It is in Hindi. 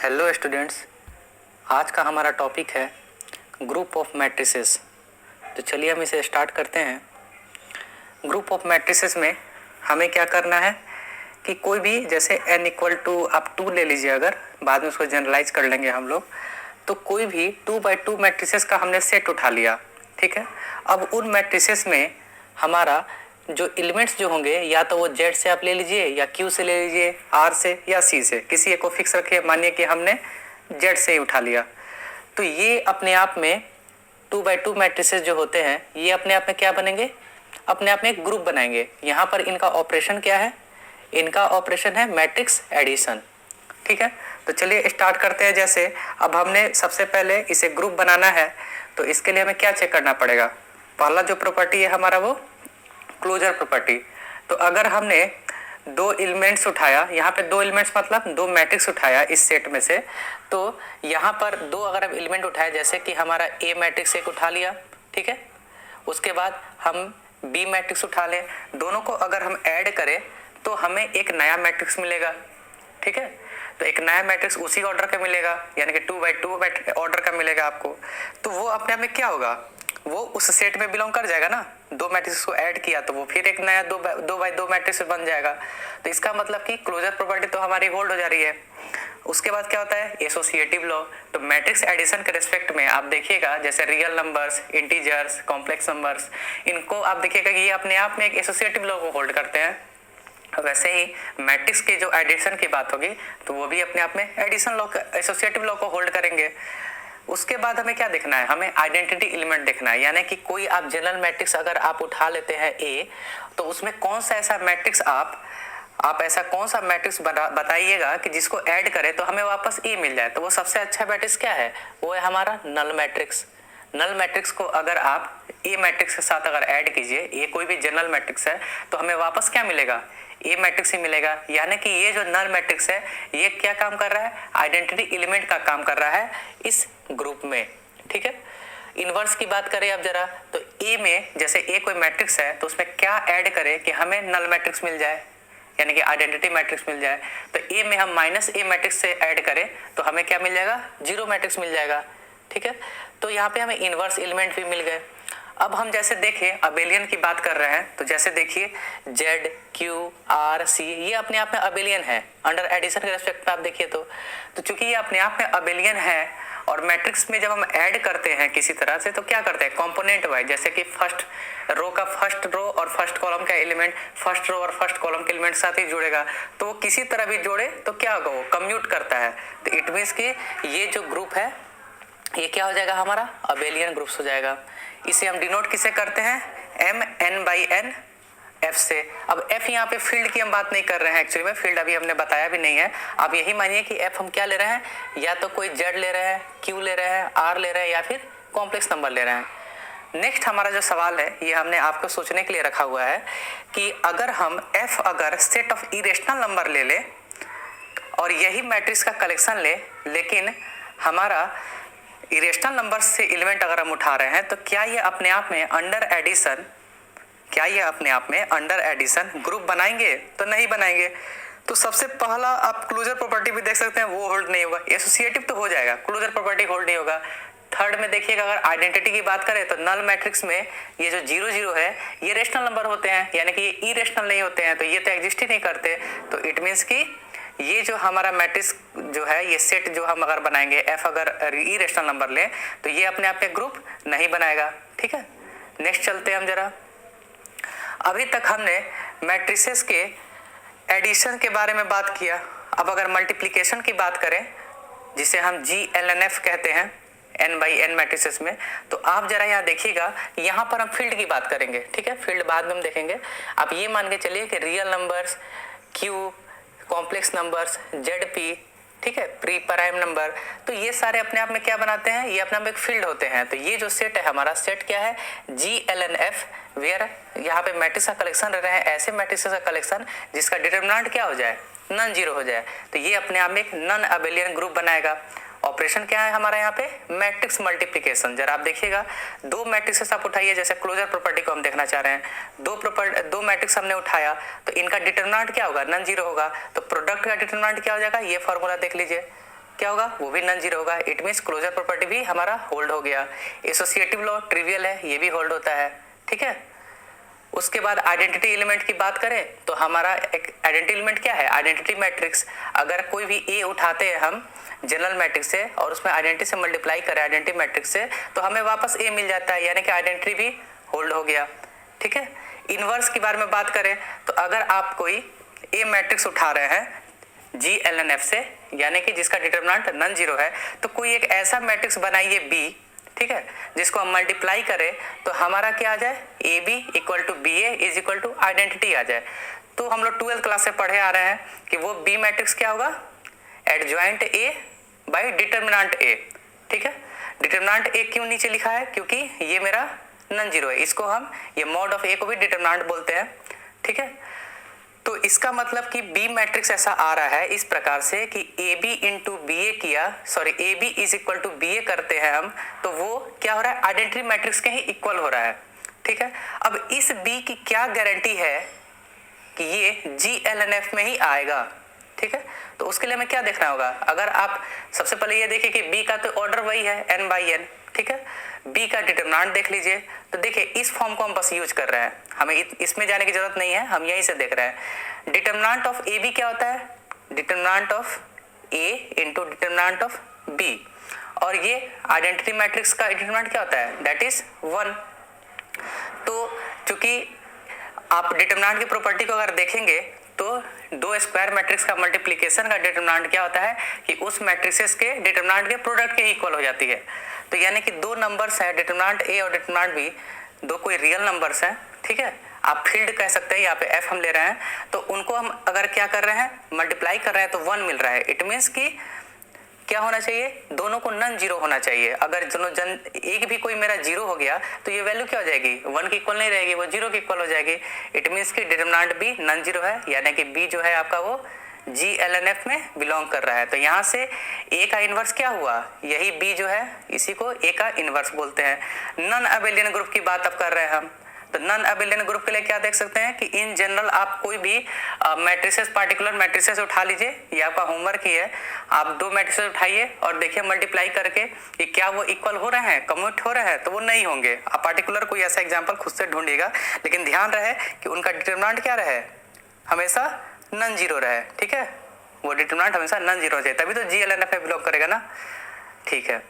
हेलो स्टूडेंट्स, आज का हमारा टॉपिक है ग्रुप ऑफ मैट्रिसेस। तो चलिए हम इसे स्टार्ट करते हैं। ग्रुप ऑफ मैट्रिसेस में हमें क्या करना है कि कोई भी जैसे n इक्वल टू आप 2 ले लीजिए, अगर बाद में उसको जनरलाइज कर लेंगे हम लोग, तो कोई भी 2x2 मैट्रिसेस का हमने सेट उठा लिया, ठीक है। अब उन मैट्रिसेस में हमारा जो एलिमेंट्स जो होंगे, या तो वो Z से आप ले लीजिए, या Q से ले लीजिए, R से या C से, किसी एक को फिक्स रखिए। मानिए कि हमने Z से ही उठा लिया, तो ये अपने आप में 2x2 मैट्रिसेस जो होते हैं ये अपने आप में क्या बनेंगे, अपने आप में एक ग्रुप बनाएंगे। यहाँ पर इनका ऑपरेशन क्या है, इनका ऑपरेशन है मैट्रिक्स एडिशन, ठीक है। तो चलिए स्टार्ट करते हैं। जैसे अब हमने सबसे पहले इसे ग्रुप बनाना है, तो इसके लिए हमें क्या चेक करना पड़ेगा। पहला जो प्रॉपर्टी है हमारा वो क्लोजर प्रॉपर्टी। तो अगर हमने दो एलिमेंट्स उठाया, यहाँ पे दो एलिमेंट्स मतलब दो मैट्रिक्स उठाया इस सेट में से, तो यहाँ पर दो अगर हम एलिमेंट उठाए, जैसे कि हमारा ए मैट्रिक्स एक उठा लिया, ठीक है। उसके बाद हम बी मैट्रिक्स उठा लें, दोनों को अगर हम ऐड करें तो हमें एक नया मैट्रिक्स मिलेगा, ठीक है। तो एक नया मैट्रिक्स उसी ऑर्डर का मिलेगा, यानी कि 2x2 ऑर्डर का मिलेगा आपको। तो वो अपने आप में क्या होगा, वो उस सेट में बिलोंग कर जाएगा ना। दो मैट्रिक्स को ऐड किया तो वो फिर एक नया 2x2 मैट्रिक्स बन जाएगा। तो इसका मतलब कि क्लोजर प्रॉपर्टी तो हमारी होल्ड हो जा रही है। उसके बाद क्या होता है, एसोसिएटिव लॉ। तो मैट्रिक्स एडिशन के रिस्पेक्ट में आप देखिएगा, जैसे real numbers, integers, complex numbers, इनको आप देखिएगा कि ये अपने आप में एक एसोसिएटिव लॉ को होल्ड करते हैं। वैसे ही मैट्रिक्स की जो एडिशन की बात होगी तो वो भी अपने आप में एडिशन लॉ, एसोसिएटिव लॉ को होल्ड करेंगे। उसके बाद हमें क्या देखना है, हमें आइडेंटिटी एलिमेंट देखना है, यानी कि कोई आप जनरल मैट्रिक्स अगर आप उठा लेते हैं ए, तो उसमें कौन सा ऐसा मैट्रिक्स आप ऐसा कौन सा मैट्रिक्स बताइएगा कि जिसको ऐड करें तो हमें वापस ए मिल जाए। तो वो सबसे अच्छा मैट्रिक्स क्या है, वो है हमारा नल मैट्रिक्स। नल मैट्रिक्स को अगर आप ए मैट्रिक्स के साथ अगर ऐड कीजिए, ये कोई भी जनरल मैट्रिक्स है, तो हमें वापस क्या मिलेगा, ए मैट्रिक्स ही मिलेगा। यानी कि ये जो नल मैट्रिक्स है ये क्या काम कर रहा है, आइडेंटिटी एलिमेंट का काम कर रहा है इस ग्रुप में, ठीक है। इनवर्स की बात करें अब जरा, तो ए में जैसे ए कोई मैट्रिक्स है तो उसमें क्या ऐड करें कि हमें नल मैट्रिक्स मिल जाए, यानी कि आइडेंटिटी मैट्रिक्स मिल जाए। तो ए में हम माइनस ए मैट्रिक्स से ऐड करें तो हमें क्या मिल जाएगा, जीरो मैट्रिक्स मिल जाएगा, ठीक है। तो यहाँ पे हमें इनवर्स एलिमेंट भी मिल गए। अब हम जैसे देखें अबेलियन की बात कर रहे हैं, तो जैसे देखिए Z, Q, R, C ये अपने आप में अबेलियन है अंडर एडिशन के रेस्पेक्ट में आप देखिए तो चूंकि ये अपने आप में अबेलियन है, और मैट्रिक्स में जब हम ऐड करते हैं किसी तरह से तो क्या करते हैं, कंपोनेंट वाइज, जैसे कि फर्स्ट रो का फर्स्ट रो और फर्स्ट कॉलम का एलिमेंट फर्स्ट रो और फर्स्ट कॉलम के एलिमेंट साथ ही जुड़ेगा, तो वो किसी तरह भी जोड़े तो क्या होगा, वो कम्यूट करता है। तो इट मीन्स कि ये जो ग्रुप है ये क्या हो जाएगा, हमारा अबेलियन ग्रुप्स हो जाएगा। इसे हम डिनोट किसे करते हैं, M(n)/n F से। अब F यहाँ पे फील्ड की हम बात नहीं कर रहे हैं, एक्चुअली में फील्ड अभी हमने बताया भी नहीं है। आप यही मानिए कि F हम क्या ले रहे हैं, या तो कोई Z ले रहे हैं, Q ले रहे हैं, R ले रहे हैं, या फिर कॉम्प्लेक्स नंबर ले रहे हैं। नेक्स्ट हमारा जो सवाल है ये हमने आपको सोचने के लिए रखा हुआ है कि अगर हम F अगर सेट ऑफ इरेशनल नंबर ले ले और यही मैट्रिक्स का कलेक्शन ले, लेकिन हमारा इरेशनल नंबर से एलिमेंट अगर हम उठा रहे हैं, तो क्या ये अपने आप में अंडर एडिशन ग्रुप बनाएंगे, तो नहीं बनाएंगे। तो सबसे पहला आप क्लोजर प्रॉपर्टी भी देख सकते हैं, वो होल्ड नहीं होगा। एसोसिएटिव तो हो जाएगा, क्लोजर प्रॉपर्टी होल्ड नहीं होगा। थर्ड में देखिएगा, अगर आइडेंटिटी की बात करें तो नल मैट्रिक्स में ये जो 0 0 है ये रेशनल नंबर होते हैं, यानी कि ये इरेशनल नहीं होते हैं, तो ये तो एग्जिस्ट ही नहीं करते। तो इट मीन्स कि ये जो हमारा मैट्रिक्स जो है, ये सेट जो हम अगर बनाएंगे F अगर इरेशनल नंबर लें तो ये अपने आप में ग्रुप नहीं बनाएगा, ठीक है। नेक्स्ट चलते हैं हम जरा। अभी तक हमने मैट्रिसेस के एडिशन के बारे में बात किया। अब अगर मल्टीप्लिकेशन की बात करें, जिसे हम GLNF कहते हैं n/n मैट्रिसेस में, तो आप जरा यहाँ देखिएगा, यहाँ पर हम फील्ड की बात करेंगे, ठीक है। फील्ड बाद में हम देखेंगे। आप ये मान के चलिए कि real numbers Q, complex numbers ZP, ठीक है, प्री प्राइम नंबर, तो ये सारे अपने आप में क्या बनाते हैं, ये अपने आप में एक फील्ड होते हैं। तो ये जो सेट है हमारा, सेट क्या है, GLNF, वेयर यहाँ पे मैट्रिक्स का कलेक्शन रह रहे हैं, ऐसे मैट्रिक्स का कलेक्शन जिसका डिटरमिनेंट क्या हो जाए, नॉन जीरो हो जाए। तो ये अपने आप में एक नॉन अबेलियन ग्रुप बनाएगा। ऑपरेशन क्या है हमारा यहाँ पे, मैट्रिक्स मल्टीप्लिकेशन। जरा आप देखिएगा, दो मैट्रिक्स आप उठाइए, जैसे क्लोजर प्रॉपर्टी को हम देखना चाह रहे हैं, दो मैट्रिक्स हमने उठाया तो इनका डिटरमिनेंट क्या होगा, नॉन जीरो होगा। तो प्रोडक्ट का डिटरमिनेंट क्या हो जाएगा, ये फॉर्मूला देख लीजिए, क्या होगा, वो भी नॉन जीरो होगा। इट मीन्स क्लोजर प्रॉपर्टी भी हमारा होल्ड हो गया। एसोसिएटिव लॉ ट्रिवियल है, ये भी होल्ड होता है, ठीक है। उसके बाद आइडेंटिटी एलिमेंट की बात करें तो हमारा एक आइडेंटिटी एलिमेंट क्या है, आइडेंटिटी मैट्रिक्स। अगर कोई भी ए उठाते हैं हम जनरल मैट्रिक्स से और उसमें आइडेंटिटी से मल्टीप्लाई करें आइडेंटिटी मैट्रिक्स से, तो हमें वापस ए मिल जाता है, यानी कि आइडेंटिटी भी होल्ड हो गया, ठीक है। इनवर्स के बारे में बात करें तो अगर आप कोई ए मैट्रिक्स उठा रहे हैं GLNF से, यानी कि जिसका डिटरमिनेंट नॉन जीरो है, तो कोई एक ऐसा मैट्रिक्स बनाइए B, ठीक है, जिसको हम मल्टीप्लाई करें तो हमारा क्या आ जाए, AB equal to BA is equal to identity आ जाए। तो हम लोग 12th क्लास से पढ़े आ रहे हैं कि वो B मैट्रिक्स क्या होगा, adjoint A by determinant A, ठीक है। डिटरमिनेंट A क्यों नीचे लिखा है, क्योंकि ये मेरा नॉन जीरो है, इसको हम ये मॉड ऑफ A को भी डिटरमिनेंट बोलते हैं, ठीक है। तो इसका मतलब कि B मैट्रिक्स ऐसा आ रहा है इस प्रकार से कि AB इंटू BA किया, sorry AB is equal to BA करते हैं हम, तो वो क्या हो रहा है, आइडेंटिटी मैट्रिक्स के ही इक्वल हो रहा है, ठीक है। अब इस B की क्या गारंटी है कि ये GLNF में ही आएगा, ठीक है। तो उसके लिए हमें क्या देखना होगा, अगर आप सबसे पहले ये देखिए कि B का तो ऑर्डर वही है n/n, ठीक है। B का डिटरमिनेंट देख लीजिए, तो देखिए इस फॉर्म को हम बस यूज कर रहे हैं, हमें इसमें जाने की जरूरत नहीं है, हम यहीं से देख रहे हैं। डिटरमिनेंट ऑफ AB क्या होता है, determinant of A into determinant of B, और ये आइडेंटिटी मैट्रिक्स का डिटरमिनेंट क्या होता है, दैट इज 1। तो चूंकि आप डिटरमिनेंट की प्रॉपर्टी को अगर देखेंगे तो दो स्क्वायर मैट्रिक्स का मल्टीप्लिकेशन का डिटरमिनेंट क्या होता है कि उस मैट्रिक्सेस के डिटरमिनेंट के प्रोडक्ट के इक्वल हो जाती है। तो यानी कि दो नंबर्स हैं, डिटरमिनेंट A और डिटरमिनेंट B, दो कोई रियल नंबर्स हैं, ठीक है। आप फील्ड कह सकते हैं, यहाँ पे f हम ले रहे हैं, तो उनको हम अगर क्या कर रहे हैं, मल्टीप्लाई कर रहे हैं तो 1 मिल रहा है। इट मीन्स कि क्या होना चाहिए, दोनों को नॉन जीरो होना चाहिए। अगर दोनों एक भी कोई मेरा जीरो हो गया तो ये वैल्यू क्या हो जाएगी, 1 की इक्वल नहीं रहेगी, वो जीरो की इक्वल हो जाएगी। इट मीन्स कि डिटरमिनेंट भी नॉन जीरो है, यानी कि B जो है आपका वो GLNF में बिलोंग कर रहा है। तो यहाँ से A का इन्वर्स क्या हुआ, यही B जो है, इसी को A का इन्वर्स बोलते हैं। नॉन अबेलियन ग्रुप की बात अब कर रहे हैं हम, तो नॉन अबेलियन ग्रुप के लिए क्या देख सकते हैं कि इन जनरल आप कोई भी मैट्रिसेस, पार्टिकुलर मैट्रिसेस उठा लीजिए, ये आपका होमवर्क ही है। आप दो मैट्रिसेस उठाइए और देखिए मल्टीप्लाई करके कि क्या वो इक्वल हो रहे हैं, कम्यूट हो रहे हैं, तो वो नहीं होंगे। आप पार्टिकुलर कोई ऐसा एग्जाम्पल खुद से ढूंढिएगा, लेकिन ध्यान रहे कि उनका डिटरमिनेंट क्या रहे, हमेशा नॉन जीरो रहे, ठीक है। वो डिटरमिनेंट हमेशा नॉन जीरो चाहिए, तभी तो GLNF में बिलोंग करेगा ना, ठीक है।